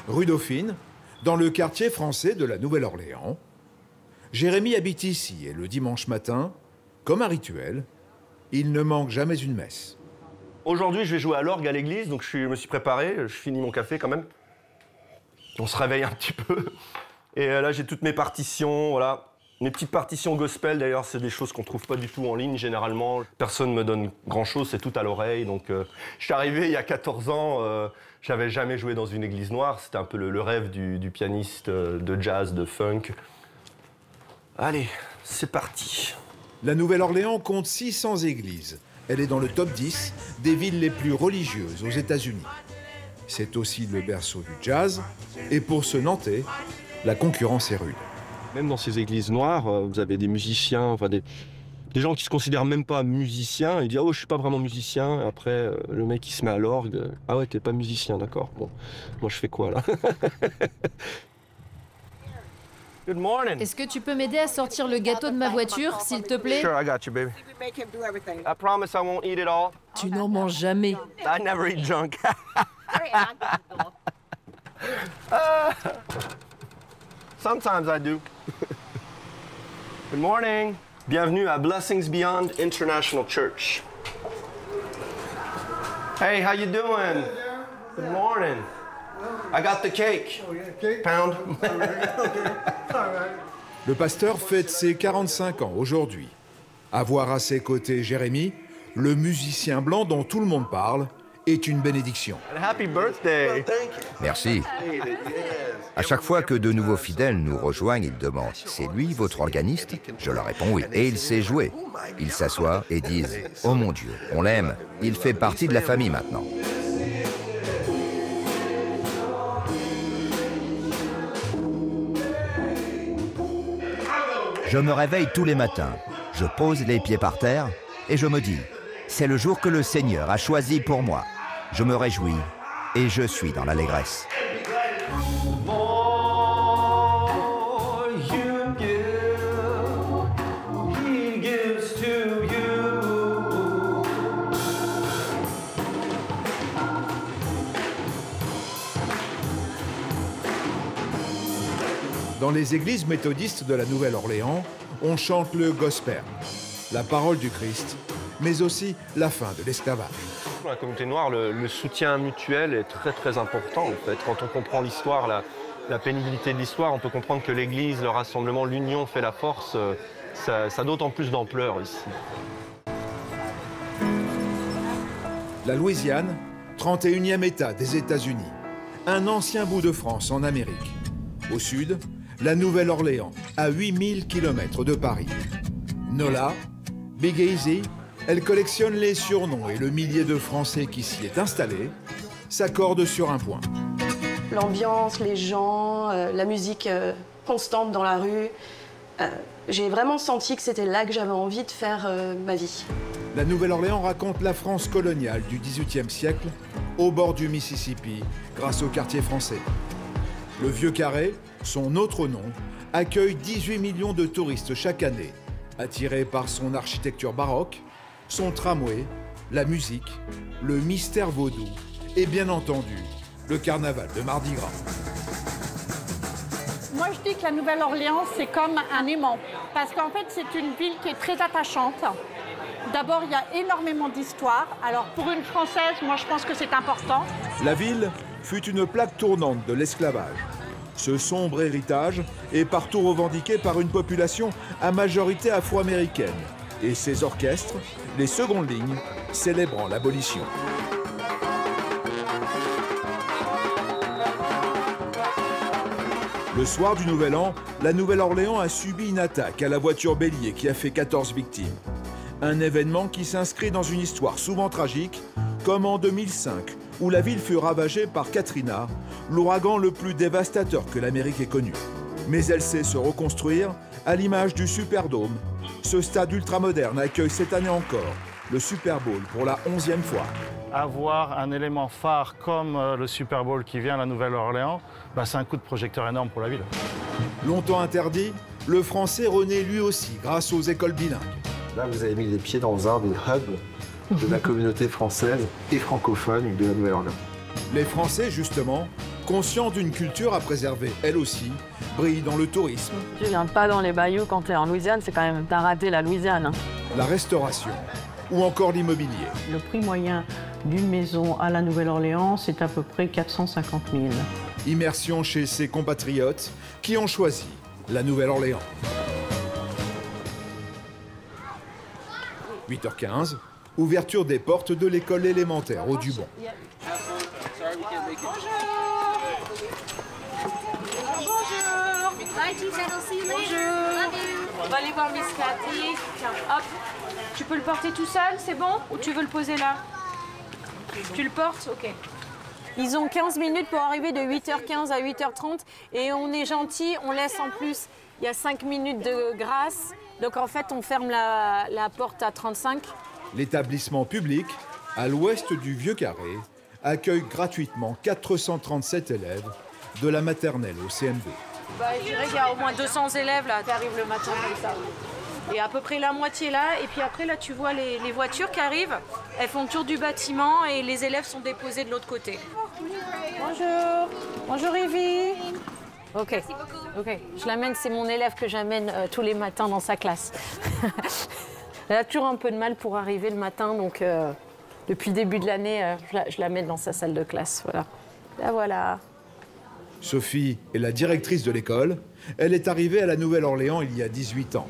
rue Dauphine, dans le quartier français de la Nouvelle-Orléans. Jérémy habite ici et le dimanche matin, comme un rituel, il ne manque jamais une messe. Aujourd'hui, je vais jouer à l'orgue à l'église, donc je me suis préparé, je finis mon café quand même. On se réveille un petit peu. Et là, j'ai toutes mes partitions, voilà. Mes petites partitions gospel, d'ailleurs, c'est des choses qu'on trouve pas du tout en ligne, généralement. Personne ne me donne grand-chose, c'est tout à l'oreille. Donc, je suis arrivé il y a 14 ans, j'avais jamais joué dans une église noire. C'était un peu le rêve du pianiste de jazz, de funk. Allez, c'est parti. La Nouvelle-Orléans compte 600 églises. Elle est dans le top 10 des villes les plus religieuses aux États-Unis. C'est aussi le berceau du jazz. Et pour ce Nantais, la concurrence est rude. Même dans ces églises noires, vous avez des musiciens, enfin des gens qui se considèrent même pas musiciens. Ils disent « Oh, je suis pas vraiment musicien ». Et après, le mec, il se met à l'orgue. « Ah ouais, t'es pas musicien, d'accord. Bon, moi, je fais quoi, là ?» Good morning. Est-ce que tu peux m'aider à sortir le gâteau de ma voiture, s'il te plaît? Sure, I got you, baby. I promise I won't eat it all. Tu n'en manges jamais. I never eat junk. Sometimes I do. Good morning. Bienvenue à Blessings Beyond International Church. Hey, how you doing? Good morning. I got the cake. Pound. Le pasteur fête ses 45 ans aujourd'hui. Avoir à ses côtés Jérémy, le musicien blanc dont tout le monde parle, est une bénédiction. Happy birthday. Merci. À chaque fois que de nouveaux fidèles nous rejoignent, ils demandent « C'est lui, votre organiste ?» Je leur réponds oui. Et il sait jouer. Ils s'assoient et disent « Oh mon Dieu, on l'aime. Il fait partie de la famille maintenant. » Je me réveille tous les matins. Je pose les pieds par terre et je me dis « C'est le jour que le Seigneur a choisi pour moi. » Je me réjouis et je suis dans l'allégresse. Dans les églises méthodistes de la Nouvelle-Orléans, on chante le gospel, la parole du Christ, mais aussi la fin de l'esclavage. Dans la communauté noire, le soutien mutuel est très très important en fait. Quand on comprend l'histoire, la pénibilité de l'histoire, on peut comprendre que l'Église, le rassemblement, l'union fait la force. Ça a d'autant plus d'ampleur ici. La Louisiane, 31e État des États-Unis, un ancien bout de France en Amérique. Au sud, la Nouvelle-Orléans, à 8000 km de Paris. Nola, Big Easy, elle collectionne les surnoms et le millier de Français qui s'y est installé s'accordent sur un point. L'ambiance, les gens, la musique constante dans la rue. J'ai vraiment senti que c'était là que j'avais envie de faire ma vie. La Nouvelle-Orléans raconte la France coloniale du XVIIIe siècle, au bord du Mississippi, grâce au quartier français. Le Vieux Carré, son autre nom, accueille 18 millions de touristes chaque année, attirés par son architecture baroque, son tramway, la musique, le mystère vaudou et bien entendu, le carnaval de Mardi Gras. Moi, je dis que la Nouvelle-Orléans, c'est comme un aimant. Parce qu'en fait, c'est une ville qui est très attachante. D'abord, il y a énormément d'histoire. Alors, pour une Française, moi, je pense que c'est important. La ville fut une plaque tournante de l'esclavage. Ce sombre héritage est partout revendiqué par une population à majorité afro-américaine et ses orchestres, les secondes lignes, célébrant l'abolition. Le soir du Nouvel An, la Nouvelle-Orléans a subi une attaque à la voiture bélier qui a fait 14 victimes. Un événement qui s'inscrit dans une histoire souvent tragique, comme en 2005, où la ville fut ravagée par Katrina, l'ouragan le plus dévastateur que l'Amérique ait connu. Mais elle sait se reconstruire à l'image du Superdome. Ce stade ultramoderne accueille cette année encore le Super Bowl pour la 11e fois. Avoir un élément phare comme le Super Bowl qui vient à la Nouvelle-Orléans, c'est un coup de projecteur énorme pour la ville. Longtemps interdit, le français renaît lui aussi grâce aux écoles bilingues. Là, vous avez mis les pieds dans un des hubs de la communauté française et francophone de la Nouvelle-Orléans. Les Français, justement, conscient d'une culture à préserver, elle aussi, brille dans le tourisme, Tu viens pas dans les bayous quand t'es en Louisiane, c'est quand même, t'as raté la Louisiane. Hein. la restauration ou encore l'immobilier. Le prix moyen d'une maison à la Nouvelle-Orléans, c'est à peu près 450 000. Immersion chez ses compatriotes qui ont choisi la Nouvelle-Orléans. 8h15, ouverture des portes de l'école élémentaire au Dubon. On va aller voir Miss Cathy. Tiens, hop. Tu peux le porter tout seul, c'est bon? Ou tu veux le poser là? Tu le portes? Ok. Ils ont 15 minutes pour arriver de 8h15 à 8h30 et on est gentil, on laisse en plus, il y a 5 minutes de grâce. Donc en fait, on ferme la porte à 35. L'établissement public, à l'ouest du Vieux-Carré, accueille gratuitement 437 élèves de la maternelle au CM2. Bah, je dirais qu'il y a au moins 200 élèves là qui arrivent le matin comme ça. Et à peu près la moitié là. Et puis après, là, tu vois les voitures qui arrivent. Elles font le tour du bâtiment et les élèves sont déposés de l'autre côté. Bonjour. Bonjour, Evie. Ok. Merci beaucoup. Ok. Je l'amène, c'est mon élève que j'amène tous les matins dans sa classe. Elle a toujours un peu de mal pour arriver le matin, donc depuis le début de l'année, je la mets dans sa salle de classe. Voilà. Là, voilà. Sophie est la directrice de l'école. Elle est arrivée à la Nouvelle-Orléans il y a 18 ans.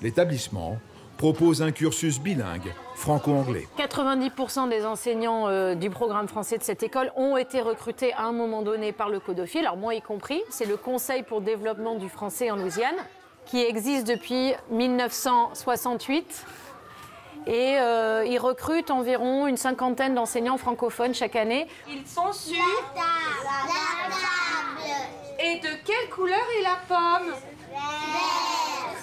L'établissement propose un cursus bilingue, franco-anglais. 90% des enseignants du programme français de cette école ont été recrutés à un moment donné par le CODOFI, alors moi y compris. C'est le Conseil pour le développement du français en Louisiane, qui existe depuis 1968. Et ils recrutent environ une cinquantaine d'enseignants francophones chaque année. Ils sont sur la table. Et de quelle couleur est la pomme? Vert.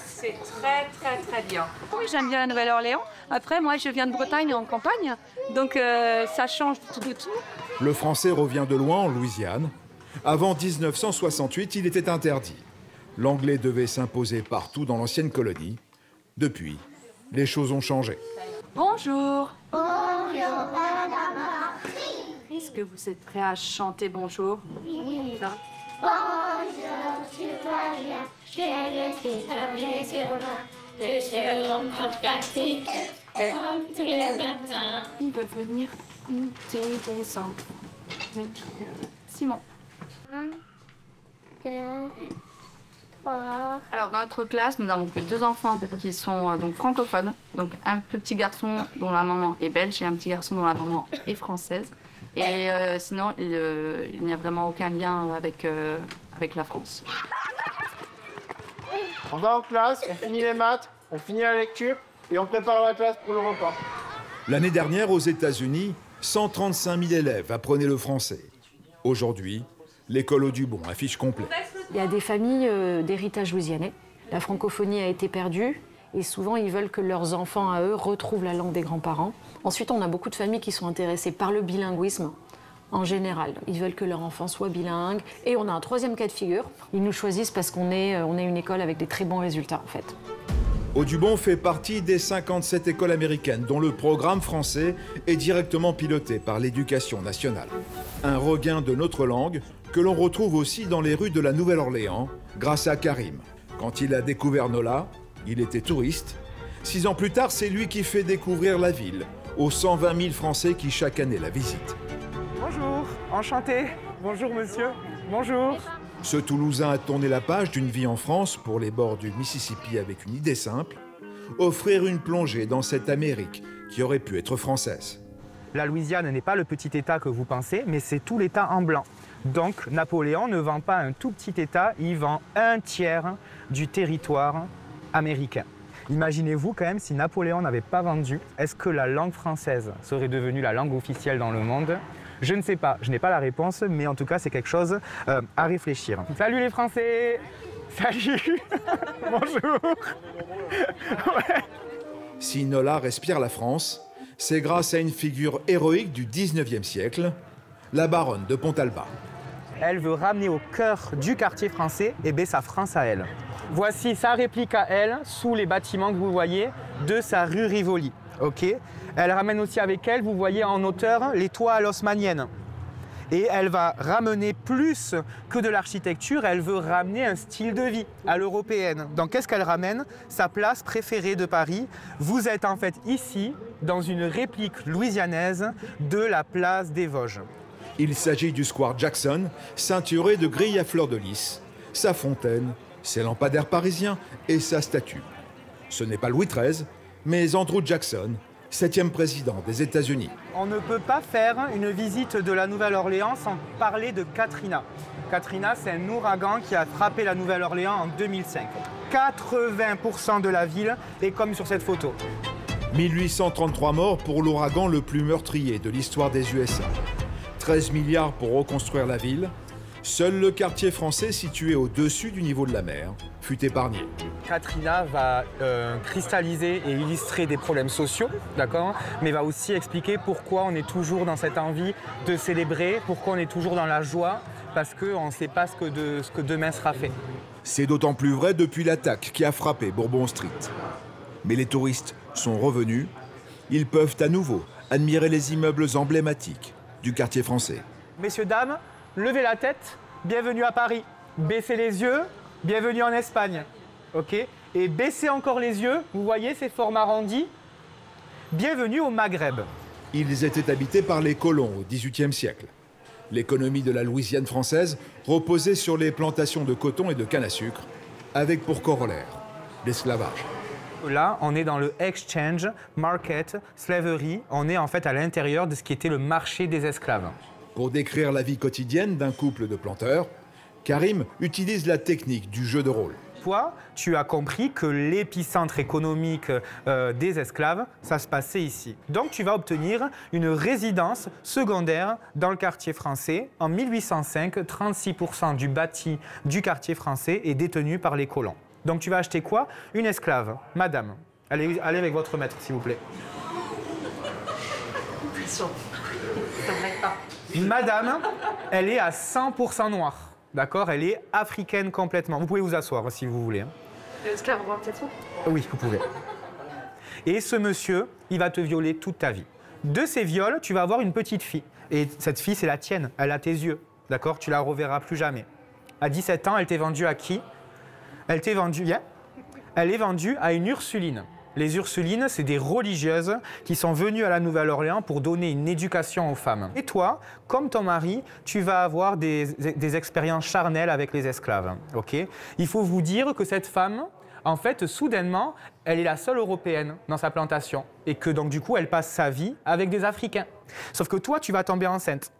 C'est très, très, très bien. Oui, j'aime bien la Nouvelle-Orléans. Après, moi, je viens de Bretagne, en campagne. Donc, ça change tout de tout. Le français revient de loin en Louisiane. Avant 1968, il était interdit. L'anglais devait s'imposer partout dans l'ancienne colonie. Depuis, les choses ont changé. Bonjour. Bonjour, madame. Est-ce que vous êtes prêts à chanter bonjour? Oui. Bonjour, tu vas bien. Je le suis travailler sur moi. Je suis l'homme pratique. Comme tous les matins. Il veut venir. C'est descend. Simon. 1, 2, 3. Alors, dans notre classe, nous avons que 2 enfants qui sont donc francophones. Donc, un petit garçon dont la maman est belge et un petit garçon dont la maman est française. Et sinon, il n'y a vraiment aucun lien avec la France. On va en classe, on finit les maths, on finit la lecture et on prépare la classe pour le repas. L'année dernière, aux États-Unis, 135 000 élèves apprenaient le français. Aujourd'hui, l'école au Dubon affiche complet. Il y a des familles d'héritage louisianais. La francophonie a été perdue et souvent ils veulent que leurs enfants à eux retrouvent la langue des grands-parents. Ensuite, on a beaucoup de familles qui sont intéressées par le bilinguisme en général. Ils veulent que leur enfant soit bilingue. Et on a un troisième cas de figure. Ils nous choisissent parce qu'on est une école avec des très bons résultats en fait. Audubon fait partie des 57 écoles américaines dont le programme français est directement piloté par l'Éducation nationale. Un regain de notre langue que l'on retrouve aussi dans les rues de la Nouvelle-Orléans grâce à Karim. Quand il a découvert Nola, il était touriste. 6 ans plus tard, c'est lui qui fait découvrir la ville aux 120 000 Français qui chaque année la visitent. Bonjour, enchanté. Bonjour monsieur, bonjour. Ce Toulousain a tourné la page d'une vie en France pour les bords du Mississippi avec une idée simple, offrir une plongée dans cette Amérique qui aurait pu être française. La Louisiane n'est pas le petit État que vous pensez, mais c'est tout l'État en blanc. Donc Napoléon ne vend pas un tout petit État, il vend 1/3 du territoire américain. Imaginez-vous quand même si Napoléon n'avait pas vendu, est-ce que la langue française serait devenue la langue officielle dans le monde? Je ne sais pas, je n'ai pas la réponse, mais en tout cas c'est quelque chose à réfléchir. Salut les Français! Salut! Bonjour! Ouais. Si Nola respire la France, c'est grâce à une figure héroïque du 19e siècle, la baronne de Pontalba. Elle veut ramener au cœur du quartier français sa France à elle. Voici sa réplique à elle, sous les bâtiments que vous voyez, de sa rue Rivoli. Okay. Elle ramène aussi avec elle, vous voyez en hauteur, les toits haussmanniennes. Et elle va ramener plus que de l'architecture, elle veut ramener un style de vie à l'européenne. Donc qu'est-ce qu'elle ramène? Sa place préférée de Paris. Vous êtes en fait ici, dans une réplique louisianaise de la place des Vosges. Il s'agit du square Jackson, ceinturé de grilles à fleurs de lys, sa fontaine, ses lampadaires parisiens et sa statue. Ce n'est pas Louis XIII, mais Andrew Jackson, 7e président des États-Unis. On ne peut pas faire une visite de la Nouvelle-Orléans sans parler de Katrina. Katrina, c'est un ouragan qui a frappé la Nouvelle-Orléans en 2005. 80% de la ville est comme sur cette photo. 1833 morts pour l'ouragan le plus meurtrier de l'histoire des USA. 13 milliards pour reconstruire la ville. Seul le quartier français situé au-dessus du niveau de la mer fut épargné. Katrina va cristalliser et illustrer des problèmes sociaux, d'accord, mais va aussi expliquer pourquoi on est toujours dans cette envie de célébrer, pourquoi on est toujours dans la joie, parce qu'on ne sait pas ce que demain sera fait. C'est d'autant plus vrai depuis l'attaque qui a frappé Bourbon Street. Mais les touristes sont revenus. Ils peuvent à nouveau admirer les immeubles emblématiques du quartier français. Messieurs, dames, levez la tête, bienvenue à Paris. Baissez les yeux, bienvenue en Espagne. Ok? Et baissez encore les yeux, vous voyez ces formes arrondies. Bienvenue au Maghreb. Ils étaient habités par les colons au XVIIIe siècle. L'économie de la Louisiane française reposait sur les plantations de coton et de canne à sucre, avec pour corollaire l'esclavage. Là, on est dans le exchange, market, slavery. On est en fait à l'intérieur de ce qui était le marché des esclaves. Pour décrire la vie quotidienne d'un couple de planteurs, Karim utilise la technique du jeu de rôle. Toi, tu as compris que l'épicentre économique des esclaves, ça se passait ici. Donc tu vas obtenir une résidence secondaire dans le quartier français. En 1805, 36% du bâti du quartier français est détenu par les colons. Donc tu vas acheter quoi? Une esclave. Madame, allez avec votre maître, s'il vous plaît. Madame, elle est à 100% noire. D'accord? Elle est africaine complètement. Vous pouvez vous asseoir si vous voulez. L'esclave, on va peut-être. Oui, vous pouvez. Et ce monsieur, il va te violer toute ta vie. De ces viols, tu vas avoir une petite fille. Et cette fille, c'est la tienne. Elle a tes yeux. D'accord? Tu la reverras plus jamais. À 17 ans, elle t'est vendue à qui? Elle t'est vendue, elle est vendue à une Ursuline. Les Ursulines, c'est des religieuses qui sont venues à la Nouvelle-Orléans pour donner une éducation aux femmes. Et toi, comme ton mari, tu vas avoir des expériences charnelles avec les esclaves. Okay? Il faut vous dire que cette femme, en fait, soudainement, elle est la seule européenne dans sa plantation. Et que donc, du coup, elle passe sa vie avec des Africains. Sauf que toi, tu vas tomber enceinte.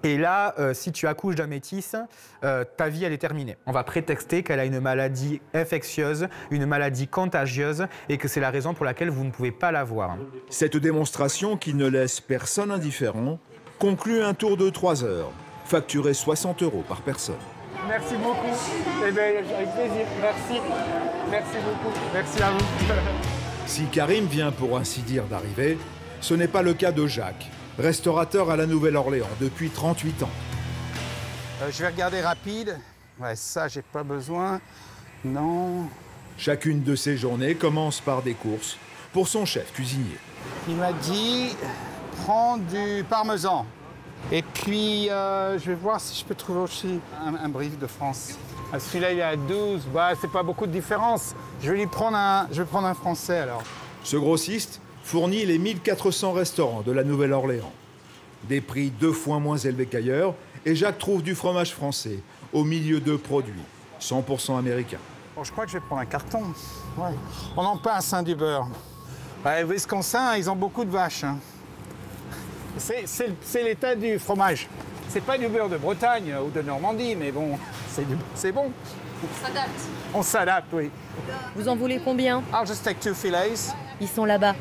Et là, si tu accouches d'un métis, ta vie, elle est terminée. On va prétexter qu'elle a une maladie infectieuse, une maladie contagieuse, et que c'est la raison pour laquelle vous ne pouvez pas l'avoir. Cette démonstration, qui ne laisse personne indifférent, conclut un tour de 3 heures, facturé 60 € par personne. Merci beaucoup. Eh bien, avec plaisir. Merci. Merci beaucoup. Merci à vous. Si Karim vient pour ainsi dire d'arriver, ce n'est pas le cas de Jacques, restaurateur à la Nouvelle-Orléans depuis 38 ans. Je vais regarder rapide. Ouais, ça, j'ai pas besoin. Non. Chacune de ces journées commence par des courses pour son chef cuisinier. Il m'a dit, prends du parmesan. Et puis, je vais voir si je peux trouver aussi un brief de France. Ah, celui-là, il est à 12. Bah, c'est pas beaucoup de différence. Je vais prendre un français, alors. Ce grossiste fournit les 1400 restaurants de la Nouvelle-Orléans. Des prix 2 fois moins élevés qu'ailleurs, et Jacques trouve du fromage français au milieu de produits 100% américains. Bon, je crois que je vais prendre un carton. Ouais. On en passe du beurre. Ouais, Wisconsin, ils ont beaucoup de vaches. Hein. C'est l'état du fromage. C'est pas du beurre de Bretagne ou de Normandie, mais bon, c'est bon. On s'adapte. On s'adapte, oui. Vous en voulez combien? I'll just take 2 fillets. Ils sont là-bas.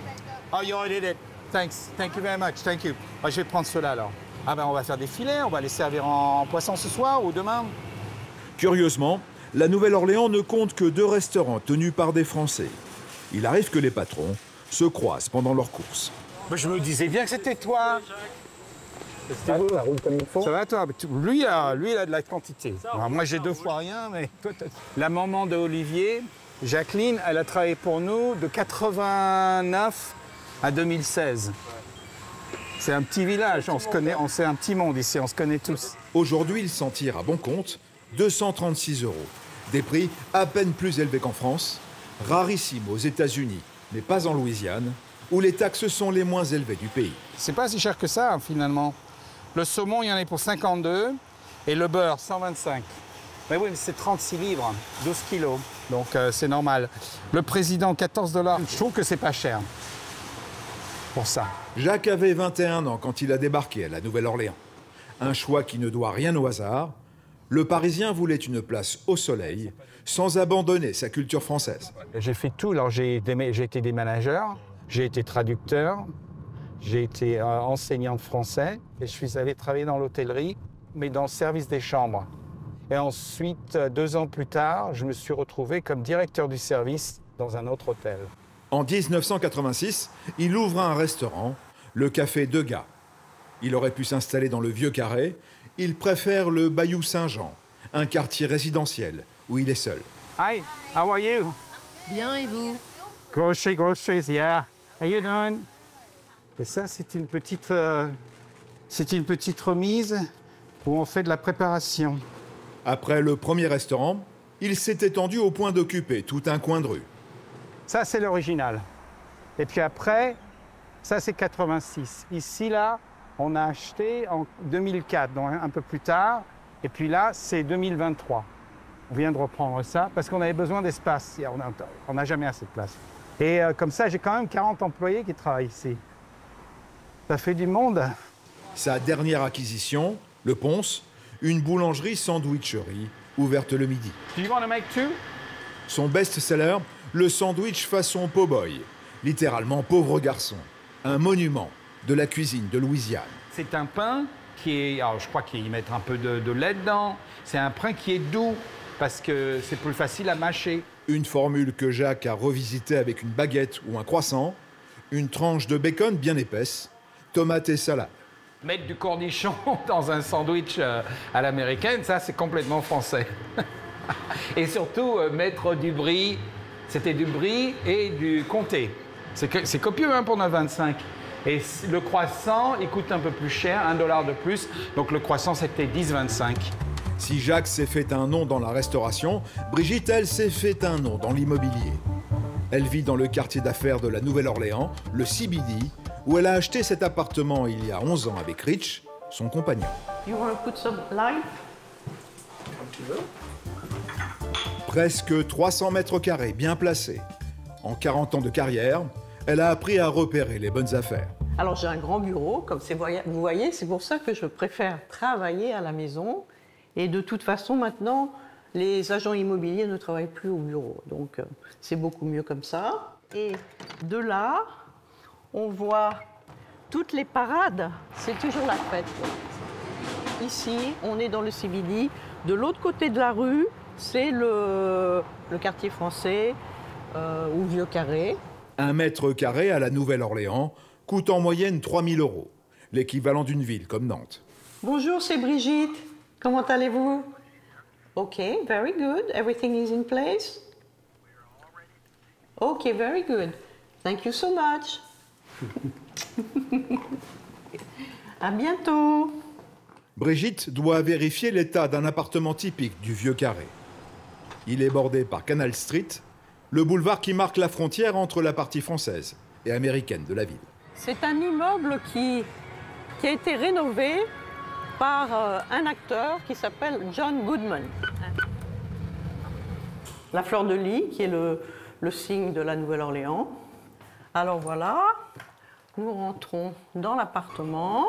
Oh, you already did it. Thanks. Thank you very much. Thank you. Oh, je vais prendre ceux-là, alors. Ah ben, on va faire des filets. On va les servir en poisson ce soir ou demain. Curieusement, la Nouvelle-Orléans ne compte que 2 restaurants tenus par des Français. Il arrive que les patrons se croisent pendant leurs courses. Je me disais bien que c'était toi. C'était vous, la roule comme il faut. Ça va, toi? Lui, il a de la quantité. Alors, moi, j'ai 2 fois rien, mais toi, la maman de Olivier, Jacqueline, elle a travaillé pour nous de 89 à 2016. C'est un petit village, on se connaît, c'est un petit monde ici, on se connaît tous. Aujourd'hui, il s'en tire à bon compte 236 €. Des prix à peine plus élevés qu'en France, rarissimes aux États-Unis, mais pas en Louisiane, où les taxes sont les moins élevées du pays. C'est pas si cher que ça, finalement. Le saumon, il y en a pour 52, et le beurre, 125. Mais oui, c'est 36 livres, 12 kilos, donc c'est normal. Le président, 14 $, je trouve que c'est pas cher pour ça. Jacques avait 21 ans quand il a débarqué à la Nouvelle-Orléans. Un choix qui ne doit rien au hasard. Le Parisien voulait une place au soleil, sans abandonner sa culture française. J'ai fait tout. Alors, j'ai été des managers, j'ai été traducteur, j'ai été enseignant de français, et je suis allé travailler dans l'hôtellerie, mais dans le service des chambres. Et ensuite, 2 ans plus tard, je me suis retrouvé comme directeur du service dans un autre hôtel. En 1986, il ouvre un restaurant, le Café Degas. Il aurait pu s'installer dans le Vieux Carré. Il préfère le Bayou Saint-Jean, un quartier résidentiel où il est seul. Hi, how are you? Bien, et vous? Groceries, yeah. How you doing? Et ça, c'est une petite remise où on fait de la préparation. Après le premier restaurant, il s'est étendu au point d'occuper tout un coin de rue. Ça, c'est l'original. Et puis après, ça, c'est 86. Ici, là, on a acheté en 2004, donc un peu plus tard. Et puis là, c'est 2023. On vient de reprendre ça parce qu'on avait besoin d'espace. On n'a jamais assez de place. Et comme ça, j'ai quand même 40 employés qui travaillent ici. Ça fait du monde. Sa dernière acquisition, le Ponce, une boulangerie sandwicherie ouverte le midi. Do you want to make two? Son best-seller, le sandwich façon po-boy, littéralement pauvre garçon, un monument de la cuisine de Louisiane. C'est un pain qui est, alors je crois qu'ils mettent un peu de lait dedans. C'est un pain qui est doux parce que c'est plus facile à mâcher. Une formule que Jacques a revisitée avec une baguette ou un croissant, une tranche de bacon bien épaisse, tomates et salade. Mettre du cornichon dans un sandwich à l'américaine, ça c'est complètement français. Et surtout mettre du brie, c'était du brie et du comté. C'est copieux hein, pour 9,25. Et le croissant, il coûte un peu plus cher, 1 $ de plus. Donc le croissant, c'était 10,25. Si Jacques s'est fait un nom dans la restauration, Brigitte, elle, s'est fait un nom dans l'immobilier. Elle vit dans le quartier d'affaires de la Nouvelle-Orléans, le CBD, où elle a acheté cet appartement il y a 11 ans avec Rich, son compagnon. You want to put some lime? Presque 300 mètres carrés bien placés. En 40 ans de carrière, elle a appris à repérer les bonnes affaires. Alors j'ai un grand bureau, comme vous voyez, c'est pour ça que je préfère travailler à la maison. Et de toute façon, maintenant, les agents immobiliers ne travaillent plus au bureau. Donc c'est beaucoup mieux comme ça. Et de là, on voit toutes les parades. C'est toujours la fête. Ici, on est dans le CBD. De l'autre côté de la rue, c'est le quartier français ou Vieux Carré. 1 mètre carré à la Nouvelle-Orléans coûte en moyenne 3 000 €, l'équivalent d'une ville comme Nantes. Bonjour, c'est Brigitte. Comment allez-vous? OK, very good. Everything is in place? OK, very good. Thank you so much. À bientôt. Brigitte doit vérifier l'état d'un appartement typique du Vieux Carré. Il est bordé par Canal Street, le boulevard qui marque la frontière entre la partie française et américaine de la ville. C'est un immeuble qui a été rénové par un acteur qui s'appelle John Goodman. La fleur de lis, qui est le signe de la Nouvelle-Orléans. Alors voilà, nous rentrons dans l'appartement.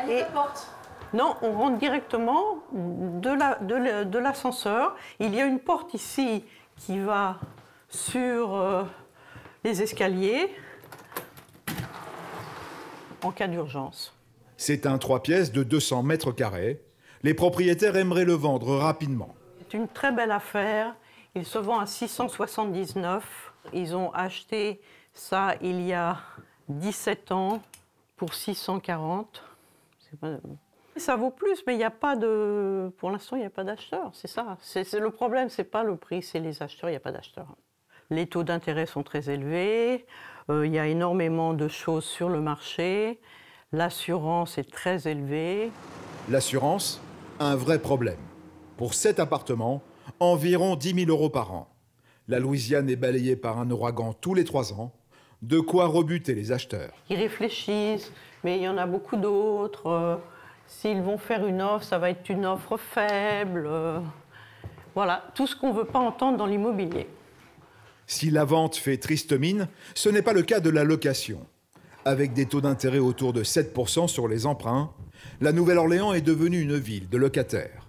Et la porte? Non, on rentre directement de l'ascenseur. Il y a une porte ici qui va sur les escaliers en cas d'urgence. C'est un 3 pièces de 200 mètres carrés. Les propriétaires aimeraient le vendre rapidement. C'est une très belle affaire. Il se vend à 679. Ils ont acheté ça il y a 17 ans pour 640. Ça vaut plus, mais il n'y a pas de... Pour l'instant, il n'y a pas d'acheteur, c'est ça. Le problème, ce n'est pas le prix, c'est les acheteurs, il n'y a pas d'acheteurs. Les taux d'intérêt sont très élevés, il y a énormément de choses sur le marché. L'assurance est très élevée. L'assurance, un vrai problème. Pour 7 appartements, environ 10 000 € par an. La Louisiane est balayée par un ouragan tous les 3 ans. De quoi rebuter les acheteurs. Ils réfléchissent, mais il y en a beaucoup d'autres. S'ils vont faire une offre, ça va être une offre faible. Voilà, tout ce qu'on ne veut pas entendre dans l'immobilier. Si la vente fait triste mine, ce n'est pas le cas de la location. Avec des taux d'intérêt autour de 7% sur les emprunts, la Nouvelle-Orléans est devenue une ville de locataires.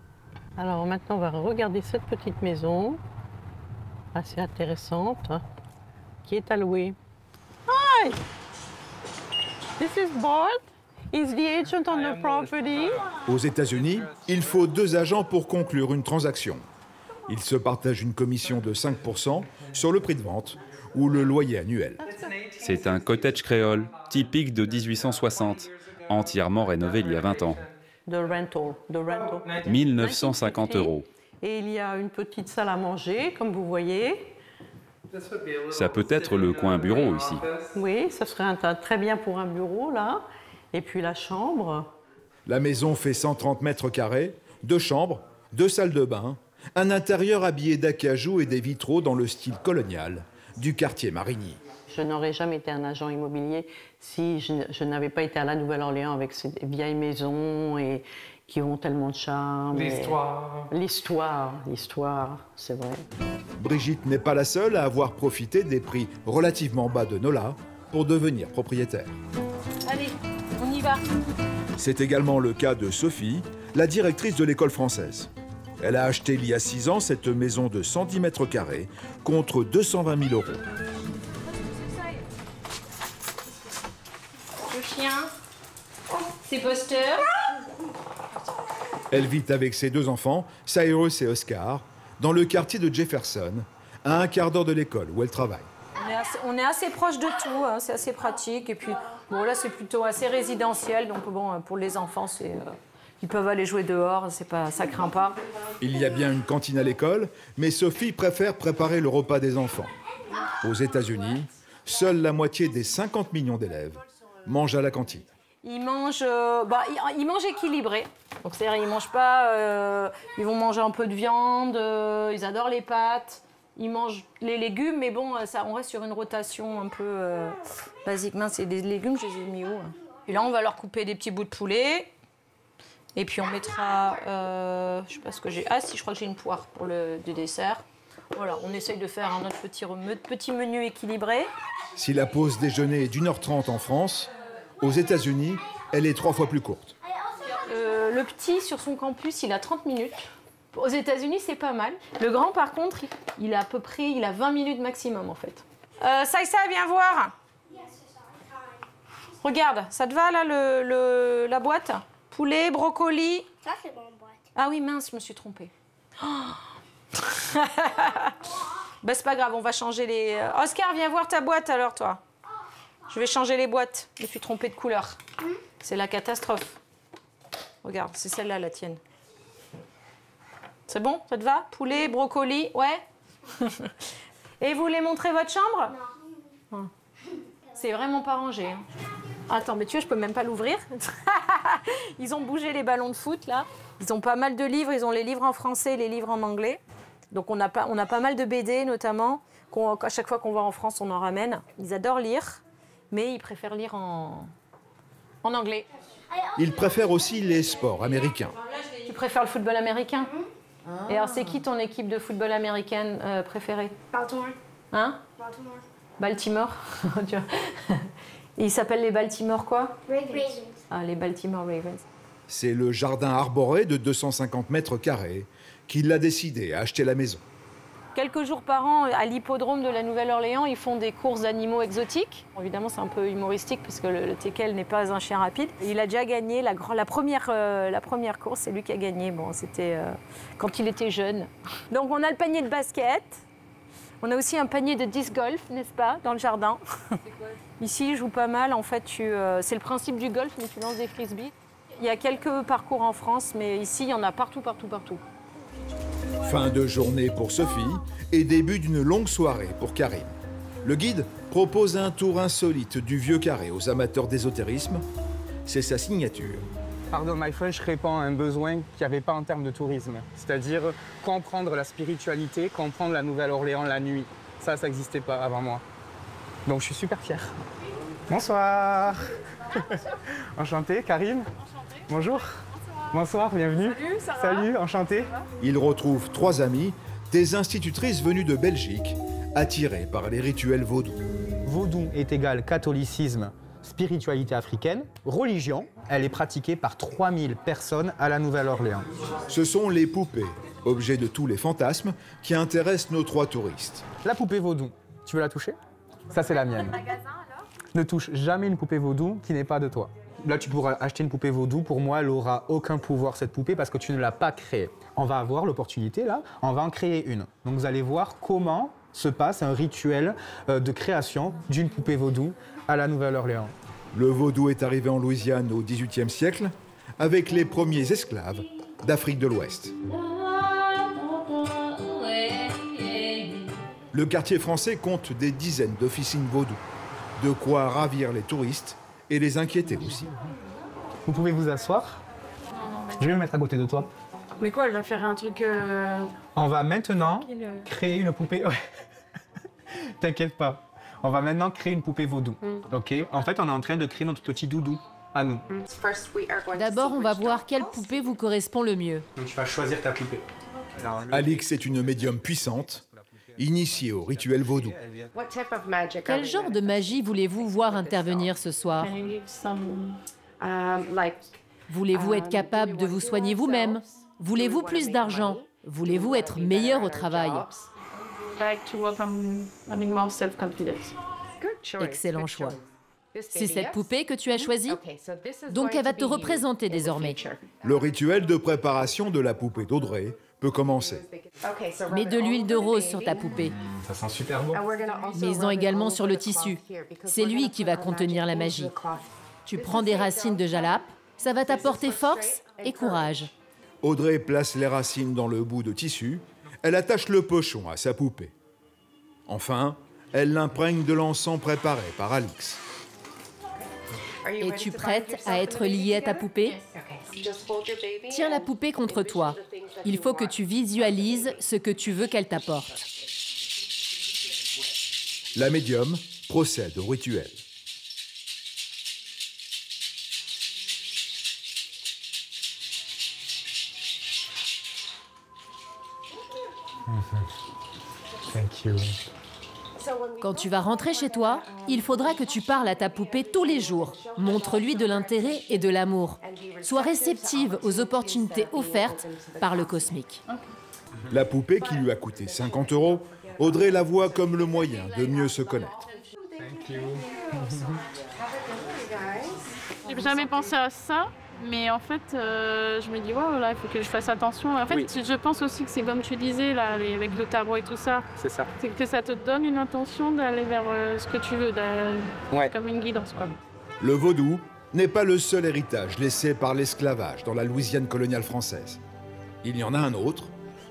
Alors maintenant, on va regarder cette petite maison, assez intéressante, qui est à louer. Hi! This is Bart. He's the agent on the property. Aux États-Unis, il faut 2 agents pour conclure une transaction. Ils se partagent une commission de 5% sur le prix de vente ou le loyer annuel. C'est un cottage créole, typique de 1860, entièrement rénové il y a 20 ans. The rental. 1950 €. Et il y a une petite salle à manger, comme vous voyez. Ça peut être le coin bureau ici. Oui, ça serait très bien pour un bureau, là. Et puis la chambre. La maison fait 130 mètres carrés, 2 chambres, 2 salles de bain, un intérieur habillé d'acajou et des vitraux dans le style colonial du quartier Marigny. Je n'aurais jamais été un agent immobilier si je n'avais pas été à la Nouvelle-Orléans avec ces vieilles maisons et qui ont tellement de charme. L'histoire, c'est vrai. Brigitte n'est pas la seule à avoir profité des prix relativement bas de Nola pour devenir propriétaire. Allez, on y va. C'est également le cas de Sophie, la directrice de l'école française. Elle a acheté il y a 6 ans cette maison de 110 mètres carrés contre 220 000 €. Le chien, c'est Buster. Elle vit avec ses 2 enfants, Cyrus et Oscar, dans le quartier de Jefferson, à 1 quart d'heure de l'école où elle travaille. On est assez proche de tout, hein, c'est assez pratique. Et puis, bon, là, c'est plutôt assez résidentiel. Donc, bon, pour les enfants, ils peuvent aller jouer dehors, ça craint pas. Il y a bien une cantine à l'école, mais Sophie préfère préparer le repas des enfants. Aux États-Unis, seule la moitié des 50 millions d'élèves mangent à la cantine. Ils mangent équilibré. Donc, c'est-à-dire, ils mangent pas. Ils vont manger un peu de viande. Ils adorent les pâtes. Ils mangent les légumes, mais bon, on reste sur une rotation un peu basique. Mince, c'est des légumes, je les ai mis où? Et là, on va leur couper des petits bouts de poulet. Et puis on mettra, je sais pas ce que j'ai. Ah si, je crois que j'ai une poire pour le dessert. Voilà, on essaye de faire un autre petit menu équilibré. Si la pause déjeuner est d'1h30 en France, aux États-Unis, elle est 3 fois plus courte. Le petit, sur son campus, il a 30 minutes. Aux États-Unis, c'est pas mal. Le grand, par contre, il a à peu près 20 minutes maximum, en fait. Saïssa, viens voir. Regarde, ça te va, là, la boîte? Poulet, brocoli. Ça, c'est mon boîte. Ah oui, mince, je me suis trompée. Oh. Bah, c'est pas grave, on va changer les... Oscar, viens voir ta boîte, alors, toi. Je vais changer les boîtes. Je me suis trompée de couleur. C'est la catastrophe. Regarde, c'est celle-là, la tienne. C'est bon? Ça te va? Poulet, brocoli, ouais. Et vous voulez montrer votre chambre? Non. C'est vraiment pas rangé. Hein. Attends, mais tu vois, je peux même pas l'ouvrir. Ils ont bougé les ballons de foot, là. Ils ont pas mal de livres. Ils ont les livres en français et les livres en anglais. Donc, on a pas mal de BD, notamment. À chaque fois qu'on va en France, on en ramène. Ils adorent lire, mais ils préfèrent lire en anglais. Ils préfèrent aussi les sports américains. Tu préfères le football américain? Et alors, c'est qui ton équipe de football américaine préférée? Baltimore. Hein? Baltimore. Baltimore. Et ils s'appellent les Baltimore quoi? Ravens. Ah, les Baltimore Ravens. C'est le jardin arboré de 250 mètres carrés qui l'a décidé à acheter la maison. Quelques jours par an, à l'hippodrome de la Nouvelle-Orléans, ils font des courses d'animaux exotiques. Bon, évidemment, c'est un peu humoristique parce que le teckel n'est pas un chien rapide. Il a déjà gagné la première course, c'est lui qui a gagné. Bon, c'était quand il était jeune. Donc, on a le panier de basket. On a aussi un panier de disc golf, n'est-ce pas, dans le jardin. Ici, ils jouent pas mal. En fait, c'est le principe du golf, mais tu lances des frisbees. Il y a quelques parcours en France, mais ici, il y en a partout. Fin de journée pour Sophie et début d'une longue soirée pour Karim. Le guide propose un tour insolite du Vieux Carré aux amateurs d'ésotérisme c'est sa signature. Pardon, my French répond à un besoin qu'il n'y avait pas en termes de tourisme. C'est-à-dire comprendre la spiritualité, comprendre la Nouvelle-Orléans la nuit. Ça n'existait pas avant moi. Donc je suis super fier. Bonsoir. Enchanté, Karim. Enchanté. Bonjour. Bonsoir, bienvenue. Salut, ça va? Salut, enchanté. Il retrouve 3 amis, des institutrices venues de Belgique, attirées par les rituels vaudous. Vaudou est égal catholicisme, spiritualité africaine, religion. Elle est pratiquée par 3000 personnes à la Nouvelle-Orléans. Ce sont les poupées, objets de tous les fantasmes qui intéressent nos 3 touristes. La poupée vaudou, tu veux la toucher? Ça, c'est la mienne. Ne touche jamais une poupée vaudou qui n'est pas de toi. Là, tu pourras acheter une poupée vaudou. Pour moi, elle n'aura aucun pouvoir, cette poupée, parce que tu ne l'as pas créée. On va avoir l'opportunité, là, on va en créer une. Donc, vous allez voir comment se passe un rituel de création d'une poupée vaudou à la Nouvelle-Orléans. Le vaudou est arrivé en Louisiane au XVIIIe siècle avec les premiers esclaves d'Afrique de l'Ouest. Le quartier français compte des dizaines d'officines vaudou, de quoi ravir les touristes et les inquiéter aussi. Vous pouvez vous asseoir. Je vais me mettre à côté de toi. Mais quoi, elle va faire un truc... On va maintenant créer une poupée... Ouais. T'inquiète pas. On va maintenant créer une poupée vaudou. Ok. En fait, on est en train de créer notre petit doudou à nous. D'abord, on va voir quelle poupée vous correspond le mieux. Donc, tu vas choisir ta poupée. Alix est une médium puissante, initiée au rituel vaudou. Quel genre de magie voulez-vous voir intervenir ce soir? Voulez-vous être capable de vous soigner vous-même? Voulez-vous plus d'argent? Voulez-vous être meilleur au travail? Excellent choix. C'est cette poupée que tu as choisie? Donc elle va te représenter désormais. Le rituel de préparation de la poupée d'Audrey peut commencer. Mets de l'huile de rose sur ta poupée. Ça sent super bon. Mets-en également sur le tissu. C'est lui qui va contenir la magie. Tu prends des racines de jalap, ça va t'apporter force et courage. Audrey place les racines dans le bout de tissu. Elle attache le pochon à sa poupée. Enfin, elle l'imprègne de l'encens préparé par Alix. Es-tu prête à être liée à ta poupée? Tiens la poupée contre toi. Il faut que tu visualises ce que tu veux qu'elle t'apporte. La médium procède au rituel. Thank you. Quand tu vas rentrer chez toi, il faudra que tu parles à ta poupée tous les jours. Montre-lui de l'intérêt et de l'amour. Sois réceptive aux opportunités offertes par le cosmique. La poupée, qui lui a coûté 50 €, Audrey la voit comme le moyen de mieux se connaître. J'ai jamais pensé à ça, mais en fait, je me dis, wow, là, il faut que je fasse attention. En fait, je pense aussi que c'est comme tu disais, là, avec le tarot et tout ça. C'est ça. C'est que ça te donne une intention d'aller vers ce que tu veux, comme une guidance, quoi. Le vaudou n'est pas le seul héritage laissé par l'esclavage dans la Louisiane coloniale française. Il y en a un autre,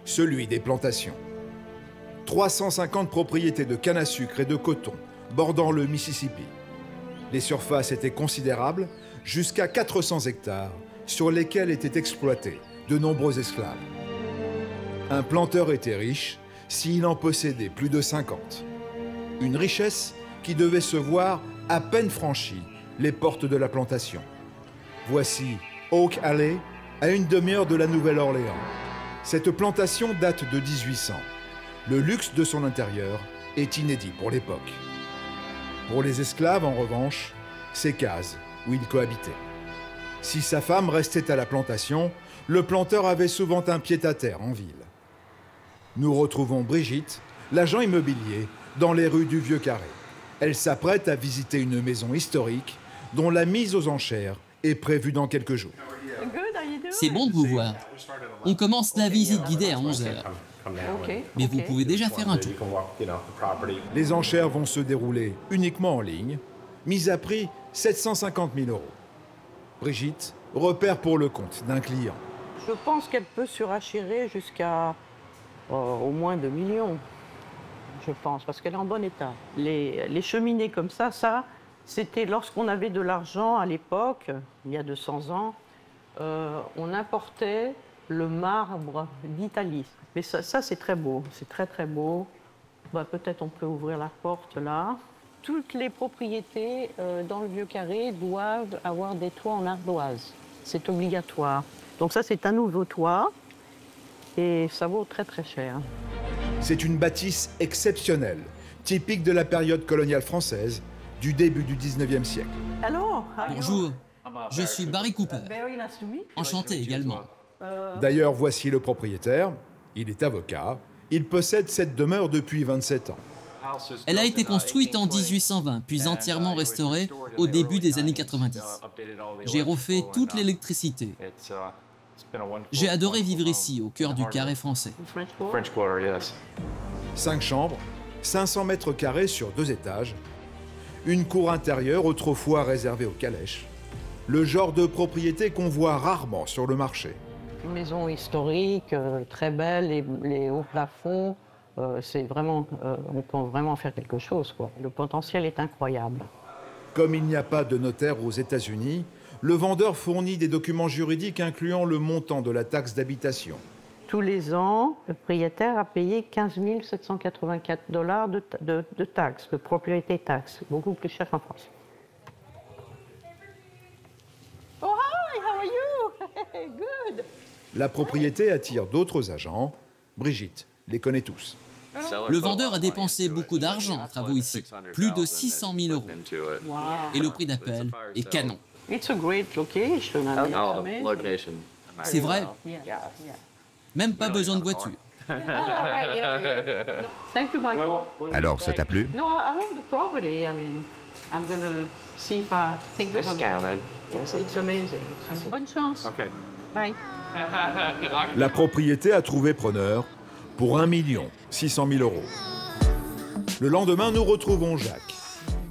celui des plantations. 350 propriétés de canne à sucre et de coton bordant le Mississippi. Les surfaces étaient considérables, jusqu'à 400 hectares, sur lesquels étaient exploités de nombreux esclaves. Un planteur était riche s'il en possédait plus de 50. Une richesse qui devait se voir à peine franchie les portes de la plantation. Voici Oak Alley, à une demi-heure de la Nouvelle-Orléans. Cette plantation date de 1800. Le luxe de son intérieur est inédit pour l'époque. Pour les esclaves, en revanche, c'est case où ils cohabitaient. Si sa femme restait à la plantation, le planteur avait souvent un pied-à-terre en ville. Nous retrouvons Brigitte, l'agent immobilier, dans les rues du Vieux-Carré. Elle s'apprête à visiter une maison historique dont la mise aux enchères est prévue dans quelques jours. C'est bon de vous voir. On commence la visite guidée à 11 h. Mais vous pouvez déjà faire un tour. Les enchères vont se dérouler uniquement en ligne, mise à prix 750 000 €. Brigitte repère pour le compte d'un client. Je pense qu'elle peut surachérer jusqu'à au moins 2 millions, je pense, parce qu'elle est en bon état. Les cheminées comme ça, C'était lorsqu'on avait de l'argent à l'époque, il y a 200 ans, on importait le marbre d'Italie. Mais ça c'est très beau, c'est très très beau. Bah, peut-être on peut ouvrir la porte là. Toutes les propriétés dans le Vieux Carré doivent avoir des toits en ardoise. C'est obligatoire. Donc ça c'est un nouveau toit et ça vaut très très cher. C'est une bâtisse exceptionnelle, typique de la période coloniale française du début du 19e siècle. Alors, bonjour, je suis Barry Cooper. Enchanté également. D'ailleurs, voici le propriétaire. Il est avocat. Il possède cette demeure depuis 27 ans. Elle a été construite en 1820, puis entièrement restaurée au début des années 90. J'ai refait toute l'électricité. J'ai adoré vivre ici, au cœur du carré français. 5 chambres, 500 mètres carrés sur 2 étages, une cour intérieure autrefois réservée aux calèches, le genre de propriété qu'on voit rarement sur le marché. Une maison historique, très belle, les hauts plafonds, c'est vraiment, on peut vraiment faire quelque chose, quoi. Le potentiel est incroyable. Comme il n'y a pas de notaire aux États-Unis, le vendeur fournit des documents juridiques incluant le montant de la taxe d'habitation. Tous les ans, le propriétaire a payé 15 784 $ de taxes, de propriété taxe, beaucoup plus cher qu'en France. Oh hi, how are you? Good. La propriété attire d'autres agents. Brigitte les connaît tous. Le vendeur a dépensé beaucoup d'argent en travaux ici, plus de 600 000 €. Wow. Et le prix d'appel est canon. It's a great location. C'est vrai. Même pas besoin de voiture. Thank you, Michael. Alors, ça t'a plu? No, I love the property. I mean, I'm going to see if I think this it's amazing. Bonne chance. Okay. Bye. La propriété a trouvé preneur pour 1 600 000 €. Le lendemain, nous retrouvons Jacques.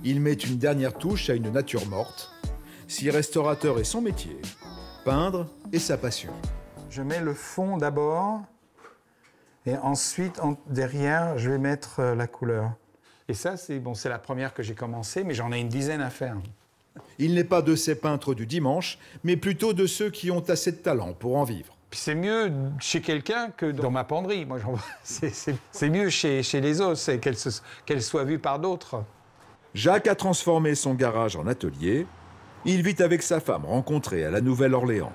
Il met une dernière touche à une nature morte. Si restaurateur est son métier, peindre est sa passion. Je mets le fond d'abord et ensuite, derrière, je vais mettre la couleur. Et ça, c'est bon, c'est la première que j'ai commencé, mais j'en ai une dizaine à faire. Il n'est pas de ces peintres du dimanche, mais plutôt de ceux qui ont assez de talent pour en vivre. Puis c'est mieux chez quelqu'un que dans ma penderie. Moi, c'est mieux chez les autres, c'est qu'elle soit vue par d'autres. Jacques a transformé son garage en atelier. Il vit avec sa femme rencontrée à la Nouvelle-Orléans.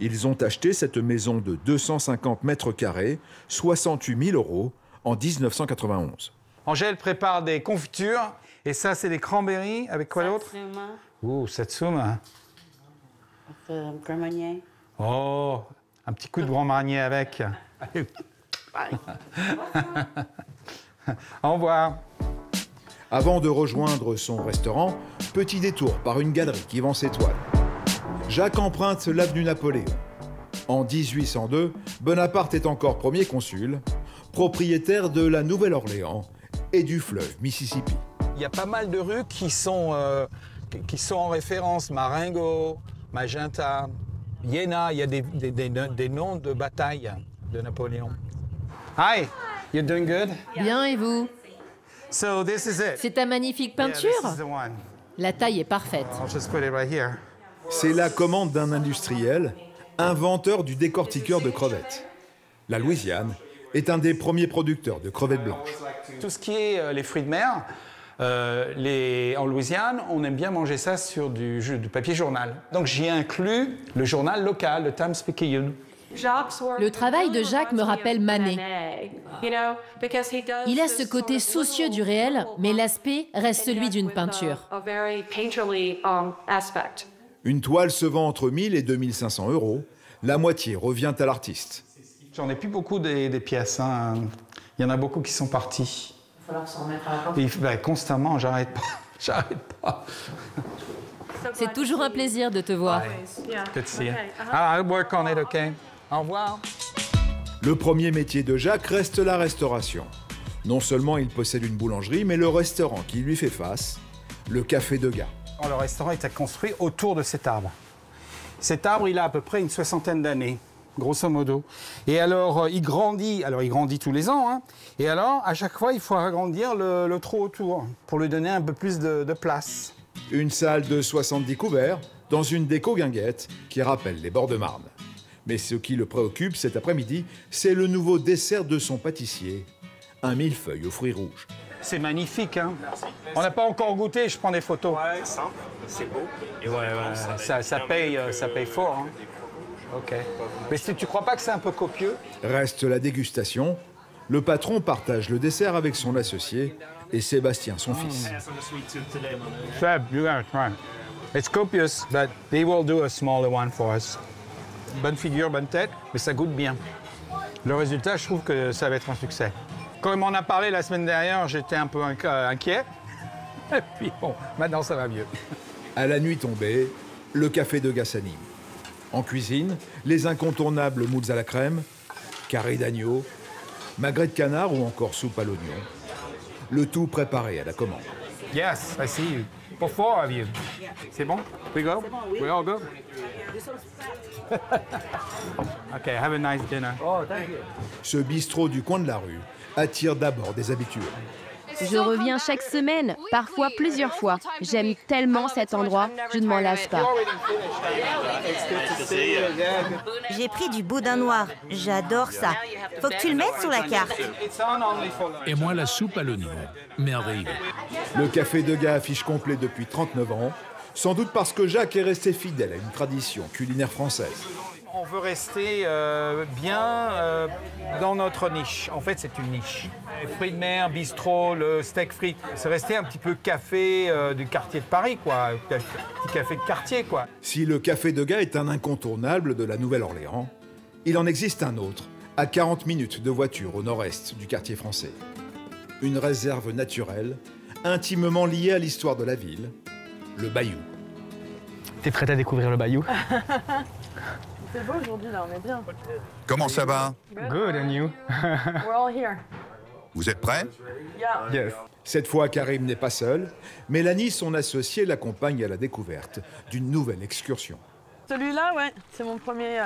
Ils ont acheté cette maison de 250 mètres carrés, 68 000 € en 1991. Angèle prépare des confitures. Et ça, c'est des cranberries. Avec quoi d'autre? Ouh, satsuma. Grand Marnier. Oh, un petit coup de Grand Marnier avec. Au revoir. Avant de rejoindre son restaurant, petit détour par une galerie qui vend ses toiles. Jacques emprunte l'avenue Napoléon. En 1802, Bonaparte est encore premier consul, propriétaire de la Nouvelle-Orléans et du fleuve Mississippi. Il y a pas mal de rues qui sont en référence. Marengo, Magenta, Iéna, il y a des noms de batailles de Napoléon. Hi, you're doing good? Bien, et vous? So this is it. C'est ta magnifique peinture? Yeah, this is the one. La taille est parfaite. I'll just put it right here. C'est la commande d'un industriel, inventeur du décortiqueur de crevettes. La Louisiane est un des premiers producteurs de crevettes blanches. Tout ce qui est les fruits de mer, en Louisiane, on aime bien manger ça sur du papier journal. Donc j'y ai inclus le journal local, le Times-Picayune. Le travail de Jacques me rappelle Manet. Il a ce côté soucieux du réel, mais l'aspect reste celui d'une peinture. Une toile se vend entre 1 000 et 2 500 €. La moitié revient à l'artiste. J'en ai plus beaucoup des pièces. Hein. Il y en a beaucoup qui sont partis. Il va falloir s'en remettre à la porte. Constamment, j'arrête pas. J'arrête pas. C'est toujours un plaisir de te voir. Good to see you. I'll work on it, OK? Au revoir. Le premier métier de Jacques reste la restauration. Non seulement il possède une boulangerie, mais le restaurant qui lui fait face, le Café Degas. Le restaurant était construit autour de cet arbre. Cet arbre, il a à peu près une 60aine d'années, grosso modo. Et alors, il grandit tous les ans. Hein. Et alors, à chaque fois, il faut agrandir le trou autour pour lui donner un peu plus de place. Une salle de 70 couverts dans une déco guinguette qui rappelle les bords de Marne. Mais ce qui le préoccupe cet après-midi, c'est le nouveau dessert de son pâtissier, un millefeuille aux fruits rouges. C'est magnifique, hein. On n'a pas encore goûté, je prends des photos. Ouais, simple, c'est beau. Et ça paye fort, hein. Ok. Mais tu crois pas que c'est un peu copieux? Reste la dégustation. Le patron partage le dessert avec son associé et Sébastien, son fils. Fab, you gotta try. It's copious, but they will do a smaller one for us. Bonne figure, bonne tête, mais ça goûte bien. Le résultat, je trouve que ça va être un succès. Quand on m'en a parlé la semaine dernière, j'étais un peu inquiet. Et puis bon, maintenant ça va mieux. À la nuit tombée, le café de gars s'anime. En cuisine, les incontournables moules à la crème, carré d'agneau, magret de canard ou encore soupe à l'oignon. Le tout préparé à la commande. Yes, I see you. For 4 of you. C'est bon? We go? We all go? OK, have a nice dinner. Oh, thank you. Ce bistrot du coin de la rue attire d'abord des habitués. Je reviens chaque semaine, parfois plusieurs fois. J'aime tellement cet endroit, je ne m'en lasse pas. J'ai pris du boudin noir, j'adore ça. Faut que tu le mettes sur la carte. Et moi, la soupe à l'oignon. Merveilleux. Le café de gars affiche complet depuis 39 ans, sans doute parce que Jacques est resté fidèle à une tradition culinaire française. On veut rester bien dans notre niche. En fait, c'est une niche. Les fruits de mer, bistrot, le steak frites, c'est resté un petit peu café du quartier de Paris, quoi. Petit café de quartier, quoi. Si le café de gars est un incontournable de la Nouvelle-Orléans, il en existe un autre, à 40 minutes de voiture au nord-est du quartier français. Une réserve naturelle, intimement liée à l'histoire de la ville, le Bayou. T'es prête à découvrir le Bayou? C'est beau aujourd'hui, là, on est bien. Comment ça va? Good, and you? We're all here. Vous êtes prêts? Yeah. Yes. Cette fois, Karim n'est pas seul. Mélanie, son associée, l'accompagne à la découverte d'une nouvelle excursion. Celui-là, ouais, c'est mon premier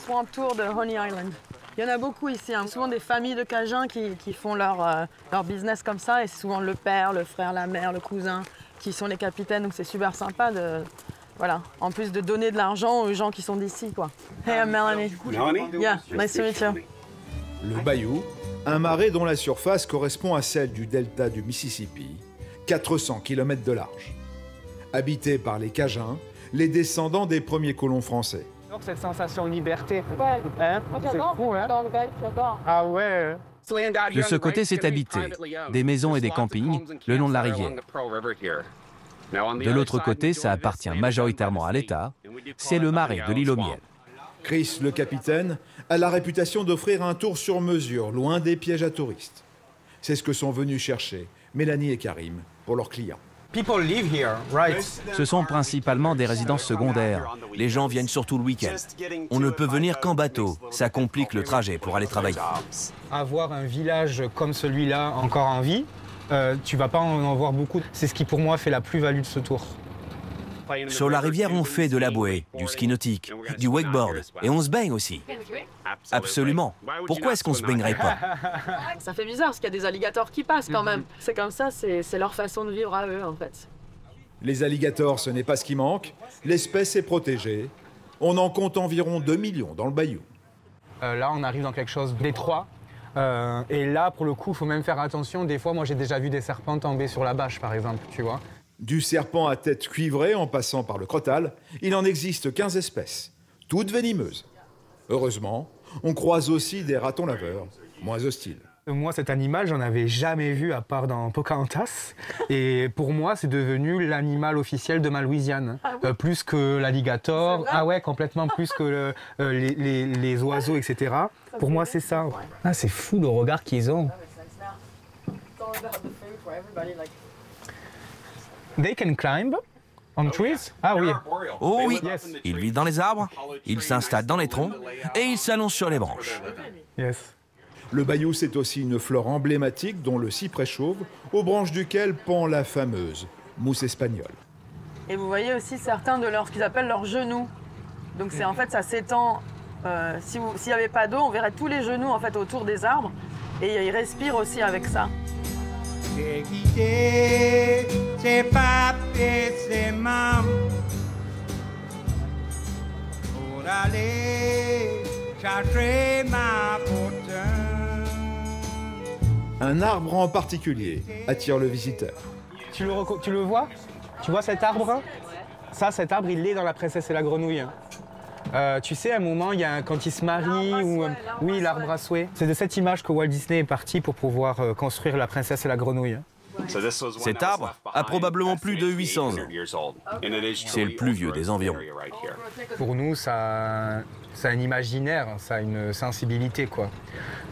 swamp tour de Honey Island. Il y en a beaucoup ici, hein. Souvent des familles de Cajuns qui font leur business comme ça, et c'est souvent le père, le frère, la mère, le cousin qui sont les capitaines, donc c'est super sympa de... Voilà, en plus de donner de l'argent aux gens qui sont d'ici, quoi. Hey, I'm Melanie. Melanie? Yeah, nice to meet you. Le Bayou, un marais dont la surface correspond à celle du delta du Mississippi, 400 km de large. Habité par les Cajuns, les descendants des premiers colons français. Donc cette sensation de liberté, Ouais. hein? C'est fou, hein? Ah ouais. De ce côté, c'est habité. Des maisons et des campings, le long de la rivière. De l'autre côté, ça appartient majoritairement à l'État. C'est le marais de l'île aux Miel. Chris, le capitaine, a la réputation d'offrir un tour sur mesure, loin des pièges à touristes. C'est ce que sont venus chercher Mélanie et Karim pour leurs clients. People live here, right? Ce sont principalement des résidences secondaires. Les gens viennent surtout le week-end. On ne peut venir qu'en bateau. Ça complique le trajet pour aller travailler. Avoir un village comme celui-là encore en vie, tu vas pas en voir beaucoup. C'est ce qui pour moi fait la plus-value de ce tour. Sur la rivière, on fait de la bouée, du ski nautique, du wakeboard et on se baigne aussi. Absolument. Pourquoi est-ce qu'on se baignerait pas? Ça fait bizarre parce qu'il y a des alligators qui passent quand même. C'est comme ça, c'est leur façon de vivre à eux en fait. Les alligators, ce n'est pas ce qui manque. L'espèce est protégée. On en compte environ 2 millions dans le Bayou. Là, on arrive dans quelque chose d'étroit. Et là, pour le coup, il faut même faire attention. Des fois, moi, j'ai déjà vu des serpents tomber sur la bâche, par exemple, tu vois. Du serpent à tête cuivrée en passant par le crottal, il en existe 15 espèces, toutes venimeuses. Heureusement, on croise aussi des ratons laveurs, moins hostiles. Moi, cet animal, j'en avais jamais vu à part dans Pocahontas. Et pour moi, c'est devenu l'animal officiel de ma Louisiane. Plus que l'alligator. Ah ouais, complètement plus que les oiseaux, etc. Pour moi, c'est ça. Ah, c'est fou le regard qu'ils ont. They can climb on trees? Ah oui. Oh oui. Ils vivent dans les arbres, ils s'installent dans les troncs et ils s'allongent sur les branches. Yes. Le Bayou, c'est aussi une fleur emblématique dont le cyprès chauve, aux branches duquel pend la fameuse mousse espagnole. Et vous voyez aussi certains de ce qu'ils appellent leurs genoux. Donc c'est en fait ça s'étend. S'il n'y avait pas d'eau, on verrait tous les genoux en fait autour des arbres et ils respirent aussi avec ça. C'est papi, c'est maman. Pour aller chercher ma fortune. Un arbre en particulier attire le visiteur. Tu le vois? Tu vois cet arbre? Ça, cet arbre, il est dans La Princesse et la Grenouille. Tu sais, à un moment, quand ils se marient, oui, l'arbre à souhait. C'est de cette image que Walt Disney est parti pour pouvoir construire La Princesse et la Grenouille. Cet arbre a probablement plus de 800 ans. C'est le plus vieux des environs. Pour nous, ça a un imaginaire, ça a une sensibilité, quoi.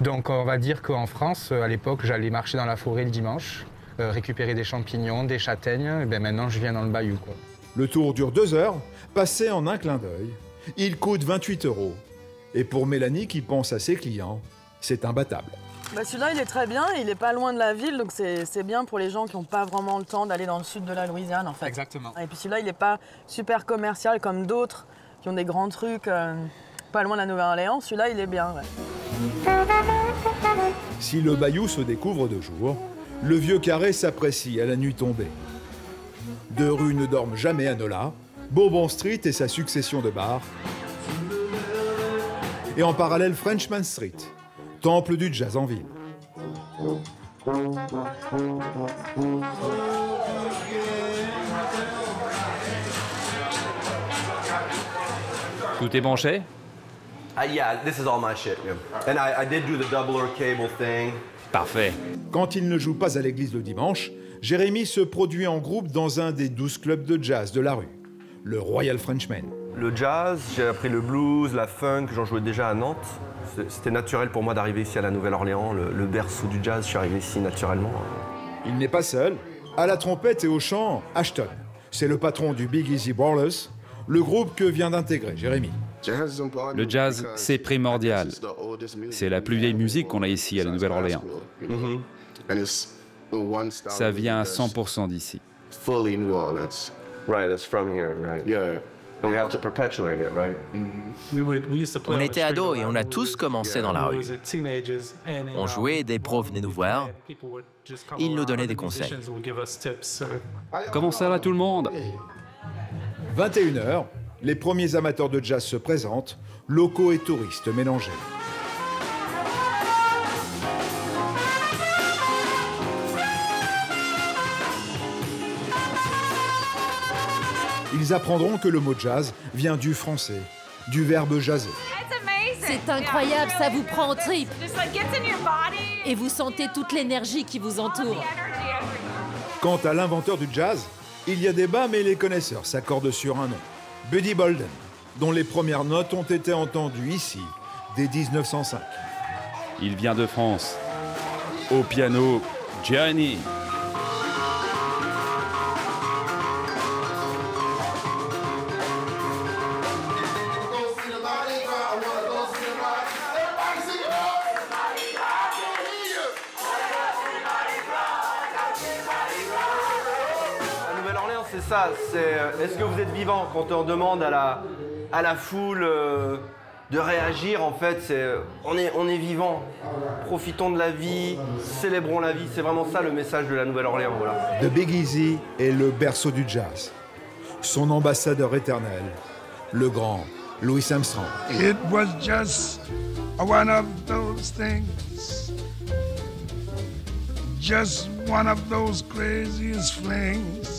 Donc on va dire qu'en France, à l'époque, j'allais marcher dans la forêt le dimanche, récupérer des champignons, des châtaignes, et bien maintenant je viens dans le bayou, quoi. Le tour dure 2 heures, passé en un clin d'œil. Il coûte 28 €. Et pour Mélanie qui pense à ses clients, c'est imbattable. Bah celui-là, il est très bien, il est pas loin de la ville, donc c'est bien pour les gens qui n'ont pas vraiment le temps d'aller dans le sud de la Louisiane, en fait. Exactement. Et puis celui-là, il n'est pas super commercial comme d'autres qui ont des grands trucs pas loin de la Nouvelle-Orléans. Celui-là, il est bien, ouais. Si le bayou se découvre de jour, le vieux carré s'apprécie à la nuit tombée. 2 rues ne dorment jamais à Nola, Bourbon Street et sa succession de bars. Et en parallèle, Frenchman Street, temple du jazz en ville. Tout est branché? Yeah, this is all my shit. And I did do the doubler cable thing. Parfait. Quand il ne joue pas à l'église le dimanche, Jérémy se produit en groupe dans un des 12 clubs de jazz de la rue, le Royal Frenchman. Le jazz, j'ai appris le blues, la funk, j'en jouais déjà à Nantes. C'était naturel pour moi d'arriver ici à la Nouvelle-Orléans, le berceau du jazz, je suis arrivé ici naturellement. Il n'est pas seul. À la trompette et au chant, Ashton. C'est le patron du Big Easy Brawlers, le groupe que vient d'intégrer Jérémy. Le jazz, c'est primordial. C'est la plus vieille musique qu'on a ici à la Nouvelle-Orléans. Ça vient à 100% d'ici. Right, that's from here, right? Yeah. And we have to perpetuate it, right? On était ados et on a tous commencé dans la rue. On jouait, des profs venaient nous voir. Ils nous donnaient des conseils. Comment ça va tout le monde? 21 h, les premiers amateurs de jazz se présentent, locaux et touristes mélangés. Ils apprendront que le mot jazz vient du français, du verbe jaser. C'est incroyable, ça vous prend en tripes. Et vous sentez toute l'énergie qui vous entoure. Quant à l'inventeur du jazz, il y a débat, mais les connaisseurs s'accordent sur un nom. Buddy Bolden, dont les premières notes ont été entendues ici, dès 1905. Il vient de France. Au piano, Gianni. C'est ça, est-ce que vous êtes vivant? Quand on demande à la foule de réagir, en fait, on est vivant. Profitons de la vie, célébrons la vie, c'est vraiment ça le message de la Nouvelle-Orléans. Voilà. The Big Easy est le berceau du jazz. Son ambassadeur éternel, le grand Louis Armstrong. It was just one of those things. Just one of those craziest flings.